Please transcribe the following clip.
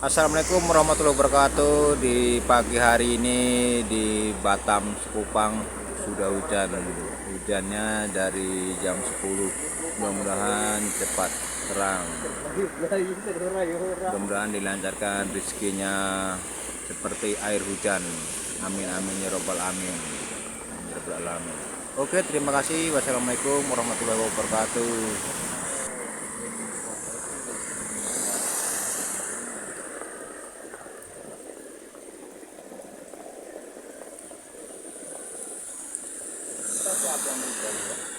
Assalamualaikum warahmatullahi wabarakatuh. Di pagi hari ini di Batam Sekupang sudah hujan. Hujannya dari jam 10. Mudah-mudahan cepat terang. Mudah-mudahan dilancarkan rezekinya seperti air hujan. Amin amin ya robbal amin. Ya rabbal alamin. Oke, terima kasih. Wassalamualaikum warahmatullahi wabarakatuh. Siapa yang